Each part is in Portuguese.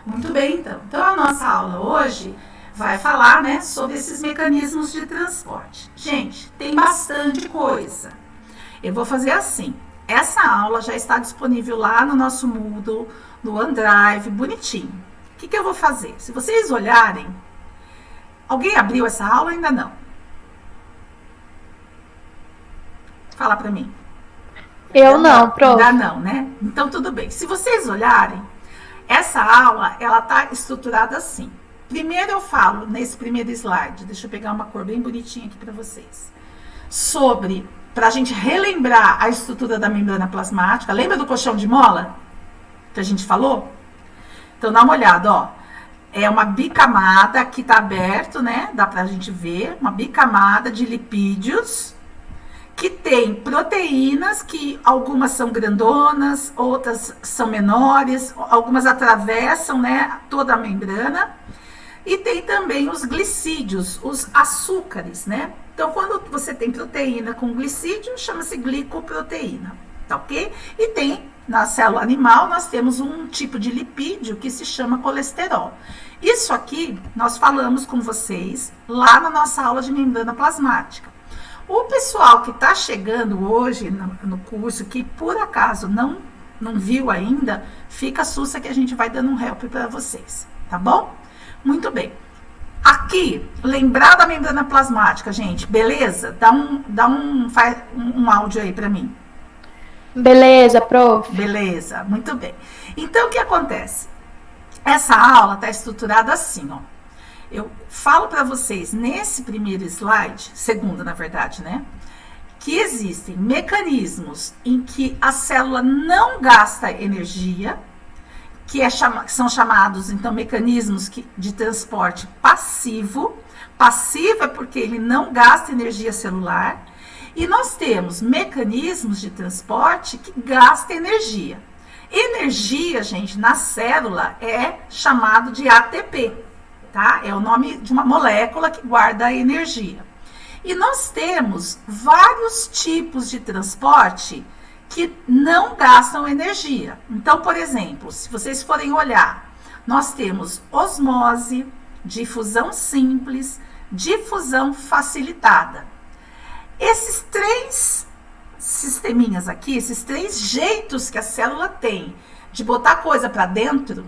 Muito bem, então. Então, a nossa aula hoje vai falar, né, sobre esses mecanismos de transporte. Gente, tem bastante coisa. Eu vou fazer assim. Essa aula já está disponível lá no nosso Moodle, no OneDrive, bonitinho. O que eu vou fazer? Se vocês olharem, alguém abriu essa aula? Ainda não. Fala para mim. Eu não, prof. Ainda não, né? Então, tudo bem. Se vocês olharem, essa aula, ela tá estruturada assim. Primeiro eu falo, nesse primeiro slide, deixa eu pegar uma cor bem bonitinha aqui para vocês, sobre, para a gente relembrar a estrutura da membrana plasmática. Lembra do colchão de mola que a gente falou? Então, dá uma olhada, ó. É uma bicamada, aqui tá aberto, né? Dá pra gente ver, uma bicamada de lipídios, que tem proteínas, que algumas são grandonas, outras são menores, algumas atravessam, né, toda a membrana. E tem também os glicídios, os açúcares, né? Então, quando você tem proteína com glicídio, chama-se glicoproteína, tá ok? E tem, na célula animal, nós temos um tipo de lipídio que se chama colesterol. Isso aqui, nós falamos com vocês lá na nossa aula de membrana plasmática. O pessoal que está chegando hoje no curso, que por acaso não viu ainda, fica sussa que a gente vai dando um help para vocês, tá bom? Muito bem. Aqui, lembrar da membrana plasmática, gente, beleza? Faz um áudio aí para mim. Beleza, prof. Beleza, muito bem. Então, o que acontece? Essa aula está estruturada assim, ó. Eu falo para vocês nesse primeiro slide, segundo na verdade, né? Que existem mecanismos em que a célula não gasta energia, que são chamados, então, mecanismos de transporte passivo. Passivo é porque ele não gasta energia celular. E nós temos mecanismos de transporte que gastam energia. Energia, gente, na célula é chamado de ATP. Tá? É o nome de uma molécula que guarda a energia. E nós temos vários tipos de transporte que não gastam energia. Então, por exemplo, se vocês forem olhar, nós temos osmose, difusão simples, difusão facilitada. Esses três sisteminhas aqui, esses três jeitos que a célula tem de botar coisa para dentro,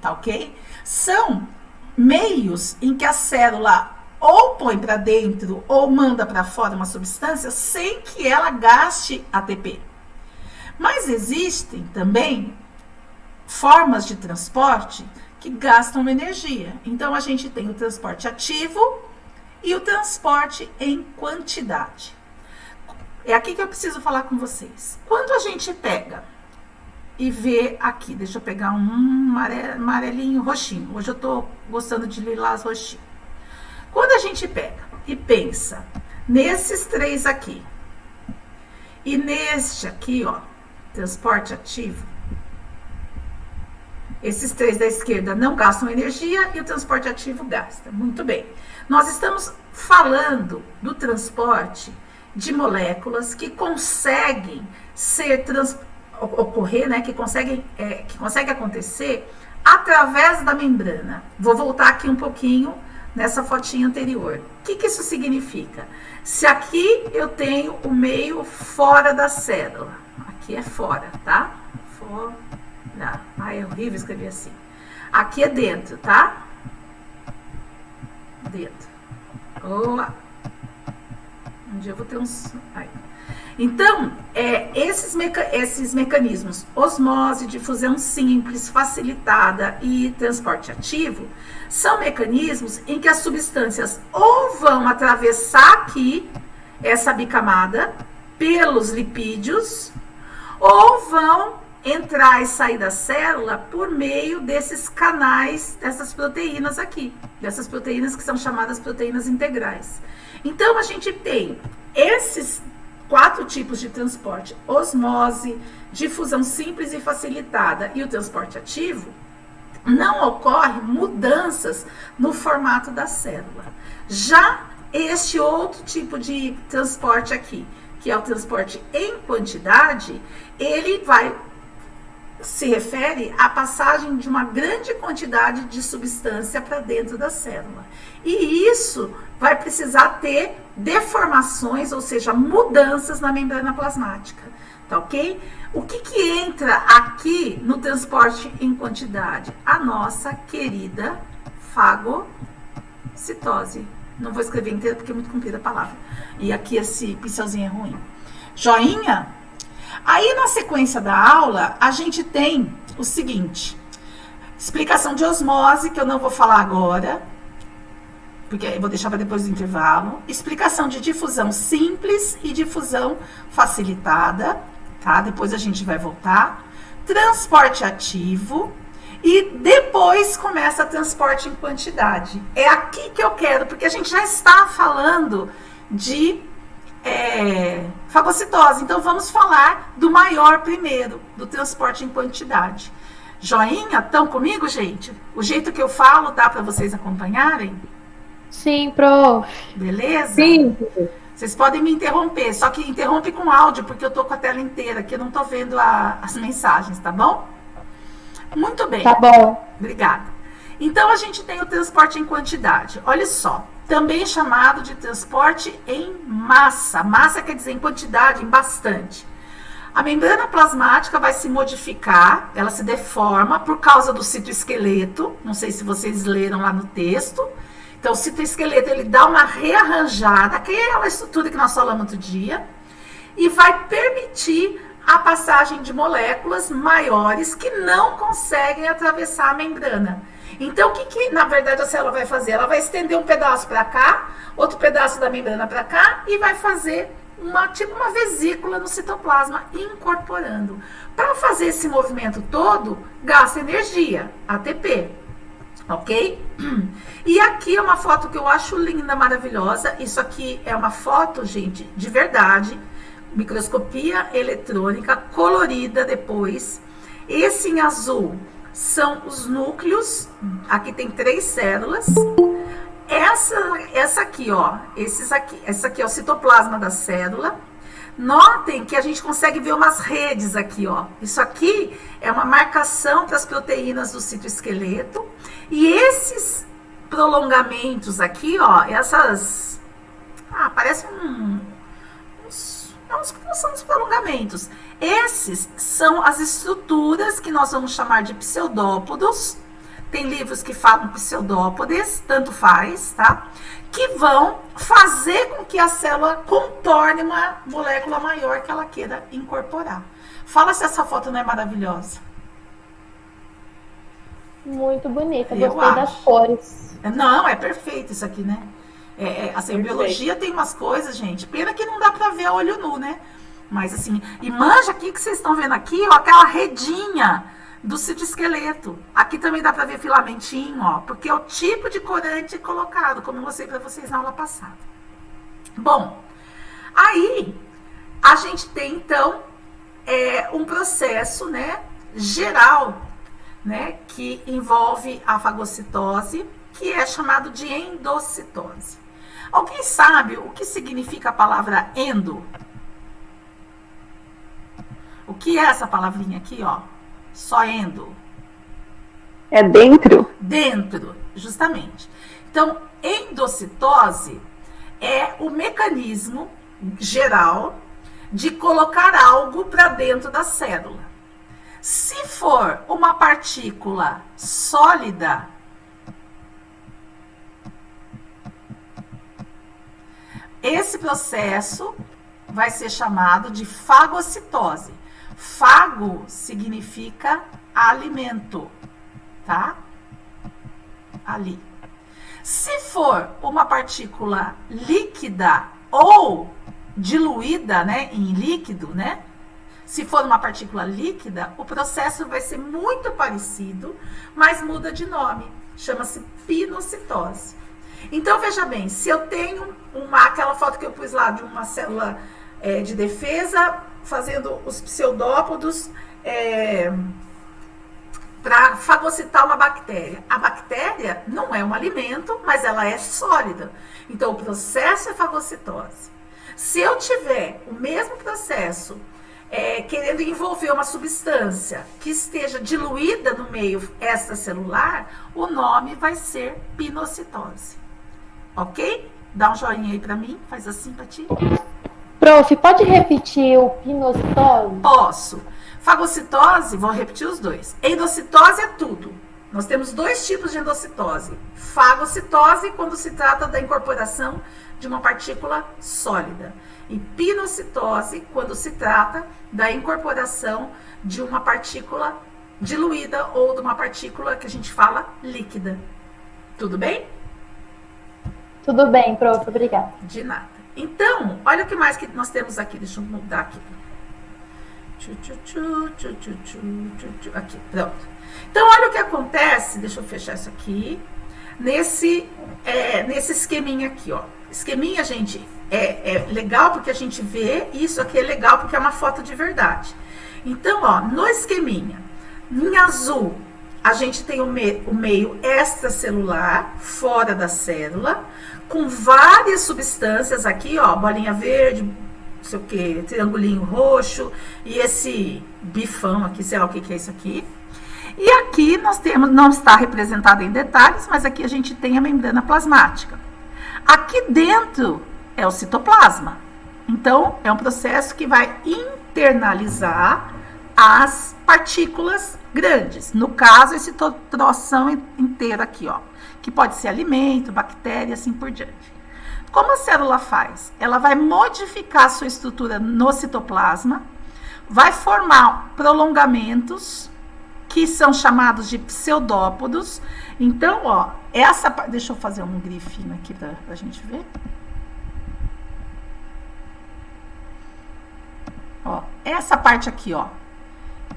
tá ok? São meios em que a célula ou põe para dentro ou manda para fora uma substância sem que ela gaste ATP. Mas existem também formas de transporte que gastam energia. Então, a gente tem o transporte ativo e o transporte em quantidade. É aqui que eu preciso falar com vocês. Quando a gente pega e ver aqui, deixa eu pegar um amarelinho, roxinho. Hoje eu tô gostando de lilás roxinho. Quando a gente pega e pensa nesses três aqui e neste aqui, ó, transporte ativo, esses três da esquerda não gastam energia e o transporte ativo gasta. Muito bem. Nós estamos falando do transporte de moléculas que conseguem ocorrer, né, que consegue acontecer através da membrana. Vou voltar aqui um pouquinho nessa fotinha anterior. O que isso significa? Se aqui eu tenho o meio fora da célula, aqui é fora, tá? Fora. Ai, é horrível escrever assim. Aqui é dentro, tá? Dentro. Um dia eu vou ter uns... Aí. Então, esses mecanismos, osmose, difusão simples, facilitada e transporte ativo, são mecanismos em que as substâncias ou vão atravessar aqui, essa bicamada, pelos lipídios, ou vão entrar e sair da célula por meio desses canais, dessas proteínas aqui, dessas proteínas que são chamadas proteínas integrais. Então, a gente tem esses 4 tipos de transporte: osmose, difusão simples e facilitada e o transporte ativo. Não ocorre mudanças no formato da célula. Já este outro tipo de transporte aqui, que é o transporte em quantidade, ele vai se refere à passagem de uma grande quantidade de substância para dentro da célula. E isso vai precisar ter deformações, ou seja, mudanças na membrana plasmática. Tá ok? O que entra aqui no transporte em quantidade? A nossa querida fagocitose. Não vou escrever inteiro porque é muito comprida a palavra. E aqui esse pincelzinho é ruim. Joinha? Aí na sequência da aula, a gente tem o seguinte. Explicação de osmose, que eu não vou falar agora, porque eu vou deixar para depois do intervalo. Explicação de difusão simples e difusão facilitada, tá? Depois a gente vai voltar. Transporte ativo. E depois começa transporte em quantidade. É aqui que eu quero, porque a gente já está falando de fagocitose. Então, vamos falar do maior primeiro, do transporte em quantidade. Joinha? Estão comigo, gente? O jeito que eu falo dá para vocês acompanharem? Sim, prof. Beleza? Sim. Vocês podem me interromper, só que interrompe com áudio, porque eu tô com a tela inteira aqui, eu não tô vendo as mensagens, tá bom? Muito bem. Tá bom. Obrigada. Então, a gente tem o transporte em quantidade. Olha só, também chamado de transporte em massa. Massa quer dizer em quantidade, em bastante. A membrana plasmática vai se modificar, ela se deforma por causa do citoesqueleto. Não sei se vocês leram lá no texto. Então, o citoesqueleto, ele dá uma rearranjada, aquela estrutura que nós falamos outro dia, e vai permitir a passagem de moléculas maiores que não conseguem atravessar a membrana. Então, o que na verdade a célula vai fazer? Ela vai estender um pedaço para cá, outro pedaço da membrana para cá e vai fazer tipo uma vesícula no citoplasma, incorporando. Para fazer esse movimento todo, gasta energia, ATP. Ok? E aqui é uma foto que eu acho linda, maravilhosa. Isso aqui é uma foto, gente, de verdade. Microscopia eletrônica, colorida depois. Esse em azul são os núcleos. Aqui tem 3 células. Essa aqui, ó. Essa aqui é o citoplasma da célula. Notem que a gente consegue ver umas redes aqui, ó. Isso aqui é uma marcação para as proteínas do citoesqueleto. E esses prolongamentos aqui, ó, essas... parecem são os prolongamentos. Esses são as estruturas que nós vamos chamar de pseudópodos. Tem livros que falam pseudópodes, tanto faz, tá? Que vão fazer com que a célula contorne uma molécula maior que ela queira incorporar. Fala se essa foto não é maravilhosa. Muito bonita, Eu gostei das acho. cores. Não, é perfeito isso aqui, né? Assim, biologia tem umas coisas, gente. Pena que não dá pra ver a olho nu, né? Mas assim, e manja aqui que vocês estão vendo aqui, ó, aquela redinha do citoesqueleto. Aqui também dá pra ver filamentinho, ó, porque é o tipo de corante colocado, como eu mostrei pra vocês na aula passada. Bom, aí a gente tem então um processo, né, geral, né, que envolve a fagocitose, que é chamado de endocitose. Alguém sabe o que significa a palavra endo? O que é essa palavrinha aqui, ó? Só endo. É dentro? Dentro, justamente. Então, endocitose é o mecanismo geral de colocar algo para dentro da célula. Se for uma partícula sólida, esse processo vai ser chamado de fagocitose. Fago significa alimento, tá? Ali. Se for uma partícula líquida ou diluída, né, em líquido, né? Se for uma partícula líquida, o processo vai ser muito parecido, mas muda de nome. Chama-se pinocitose. Então, veja bem, se eu tenho aquela foto que eu pus lá de uma célula de defesa, fazendo os pseudópodos para fagocitar uma bactéria. A bactéria não é um alimento, mas ela é sólida. Então, o processo é fagocitose. Se eu tiver o mesmo processo querendo envolver uma substância que esteja diluída no meio extracelular, o nome vai ser pinocitose. Ok? Dá um joinha aí pra mim, faz assim pra ti. Prof, pode repetir o pinocitose? Posso. Fagocitose, vou repetir os dois. Endocitose é tudo. Nós temos 2 tipos de endocitose. Fagocitose, quando se trata da incorporação de uma partícula sólida. E pinocitose, quando se trata da incorporação de uma partícula diluída ou de uma partícula que a gente fala líquida. Tudo bem? Tudo bem, prof, obrigada. De nada. Então, olha o que mais que nós temos aqui. Deixa eu mudar aqui. Aqui, pronto. Então, olha o que acontece. Deixa eu fechar isso aqui. Nesse esqueminha aqui, ó. Esqueminha, gente, é legal porque a gente vê. Isso aqui é legal porque é uma foto de verdade. Então, ó, no esqueminha, em azul, a gente tem o meio extracelular, fora da célula, com várias substâncias aqui, ó, bolinha verde, não sei o que, triangulinho roxo, e esse bifão aqui, sei lá o que é isso aqui. E aqui nós temos, não está representado em detalhes, mas aqui a gente tem a membrana plasmática. Aqui dentro é o citoplasma. Então, é um processo que vai internalizar as partículas grandes. No caso, esse troção inteiro aqui, ó, que pode ser alimento, bactéria, assim por diante. Como a célula faz? Ela vai modificar a sua estrutura no citoplasma, vai formar prolongamentos, que são chamados de pseudópodos. Então, ó, deixa eu fazer um grifinho aqui para a gente ver. Ó, essa parte aqui, ó.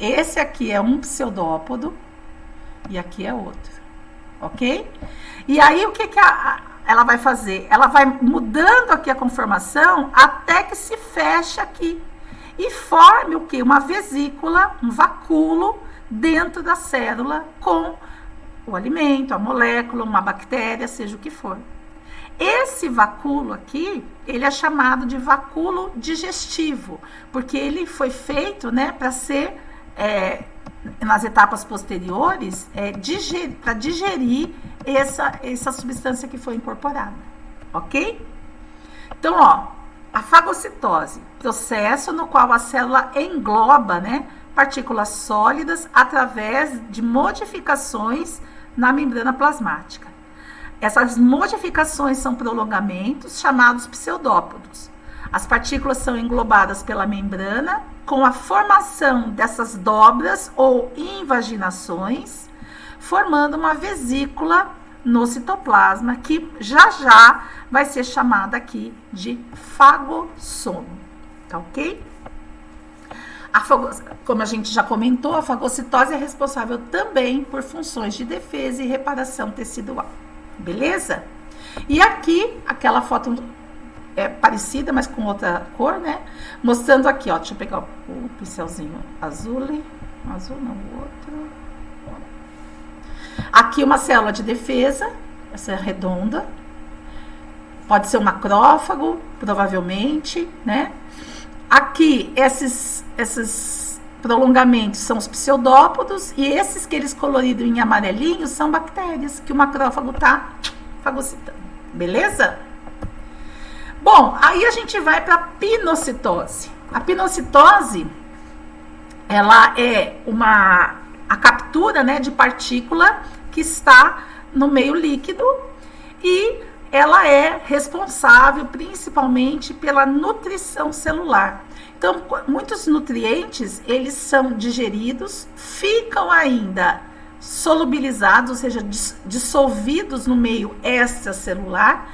Esse aqui é um pseudópodo e aqui é outro, ok? E aí, o que ela vai fazer? Ela vai mudando aqui a conformação até que se feche aqui e forme o quê? Uma vesícula, um vacúolo dentro da célula com o alimento, a molécula, uma bactéria, seja o que for. Esse vacúolo aqui, ele é chamado de vacúolo digestivo, porque ele foi feito, né, para ser, nas etapas posteriores, para digerir essa substância que foi incorporada, ok? Então, ó, a fagocitose, processo no qual a célula engloba, né, partículas sólidas através de modificações na membrana plasmática. Essas modificações são prolongamentos chamados pseudópodos. As partículas são englobadas pela membrana com a formação dessas dobras ou invaginações, formando uma vesícula no citoplasma que já vai ser chamada aqui de fagossomo, tá ok? Como a gente já comentou, a fagocitose é responsável também por funções de defesa e reparação tecidual. Beleza? E aqui, aquela foto parecida, mas com outra cor, né? Mostrando aqui, ó, deixa eu pegar o pincelzinho azul não, o outro. Aqui uma célula de defesa, essa é redonda. Pode ser um macrófago, provavelmente, né? Aqui, esses prolongamentos são os pseudópodos e esses que eles coloridos em amarelinho são bactérias que o macrófago está fagocitando. Beleza? Bom, aí a gente vai para a pinocitose. A pinocitose, ela é a captura, né, de partícula que está no meio líquido e ela é responsável principalmente pela nutrição celular. Então, muitos nutrientes, eles são digeridos, ficam ainda solubilizados, ou seja, dissolvidos no meio extracelular,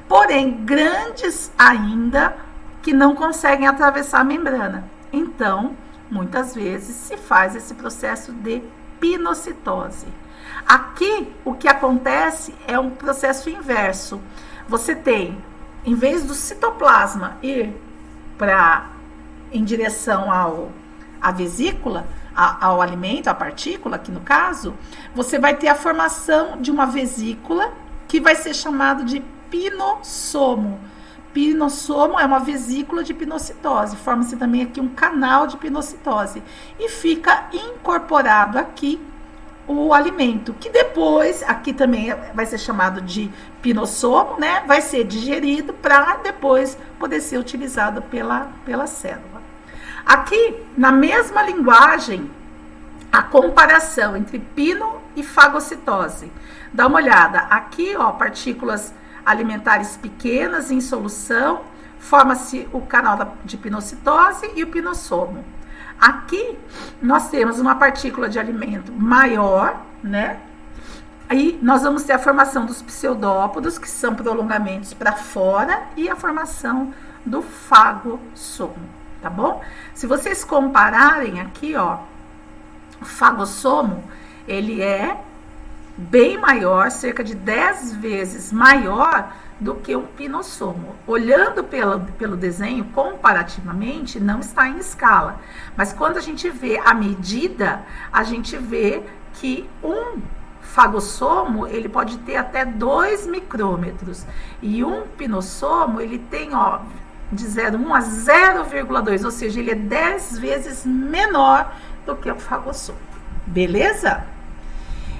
porém grandes ainda que não conseguem atravessar a membrana. Então, muitas vezes se faz esse processo de pinocitose. Aqui, o que acontece é um processo inverso. Você tem, em vez do citoplasma ir em direção à vesícula, ao alimento, à partícula, aqui no caso, você vai ter a formação de uma vesícula que vai ser chamado de pinossomo. pinossomo é uma vesícula de pinocitose, forma-se também aqui um canal de pinocitose e fica incorporado aqui o alimento, que depois, aqui também vai ser chamado de pinossomo, né? Vai ser digerido para depois poder ser utilizado pela célula. Aqui, na mesma linguagem, a comparação entre pino e fagocitose. Dá uma olhada, aqui, ó, partículas alimentares pequenas em solução, forma-se o canal de pinocitose e o pinossomo. Aqui nós temos uma partícula de alimento maior, né? Aí nós vamos ter a formação dos pseudópodos, que são prolongamentos para fora, e a formação do fagossomo, tá bom? Se vocês compararem aqui, ó, o fagossomo, ele é bem maior, cerca de 10 vezes maior do que um pinossomo. Olhando pelo desenho, comparativamente, não está em escala. Mas quando a gente vê a medida, a gente vê que um fagossomo, ele pode ter até 2 micrômetros. E um pinossomo, ele tem, ó, de 0,1 a 0,2, ou seja, ele é 10 vezes menor do que o fagossomo. Beleza?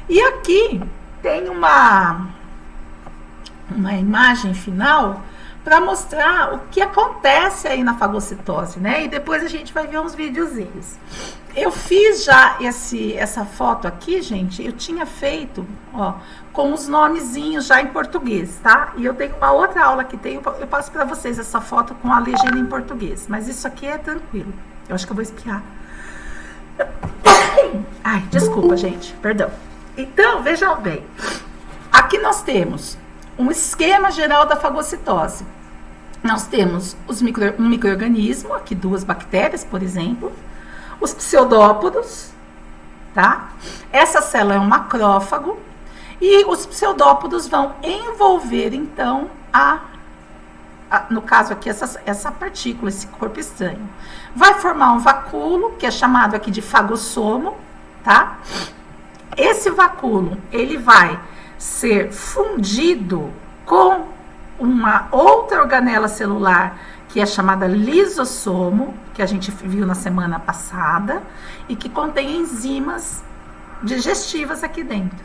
E aqui tem uma imagem final para mostrar o que acontece aí na fagocitose, né? E depois a gente vai ver uns videozinhos. Eu fiz já essa foto aqui, gente, eu tinha feito, ó, com os nomezinhos já em português, tá? E eu tenho uma outra aula que eu passo para vocês essa foto com a legenda em português, mas isso aqui é tranquilo. Eu acho que eu vou espiar. Ai, desculpa, gente, perdão. Então, vejam bem, aqui nós temos um esquema geral da fagocitose. Nós temos um micro-organismo, aqui 2 bactérias, por exemplo, os pseudópodos, tá? Essa célula é um macrófago e os pseudópodos vão envolver, então, no caso aqui, essa partícula, esse corpo estranho. Vai formar um vacúolo, que é chamado aqui de fagossomo, tá? Esse vacúolo, ele vai ser fundido com uma outra organela celular, que é chamada lisossomo, que a gente viu na semana passada, e que contém enzimas digestivas aqui dentro.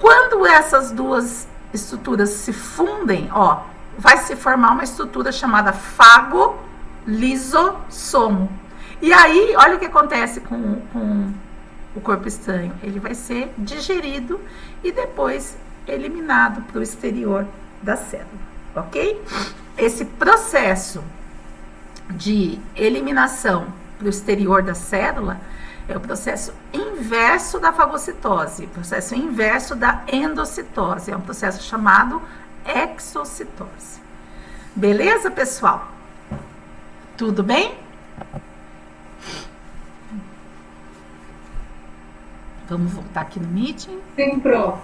Quando essas duas estruturas se fundem, ó, vai se formar uma estrutura chamada fagolisossomo. E aí, olha o que acontece com o corpo estranho. Ele vai ser digerido e depois eliminado para o exterior da célula, ok? Esse processo de eliminação para o exterior da célula é o processo inverso da fagocitose, o processo inverso da endocitose, é um processo chamado exocitose. Beleza, pessoal? Tudo bem? Vamos voltar aqui no Meeting. Sim, prof.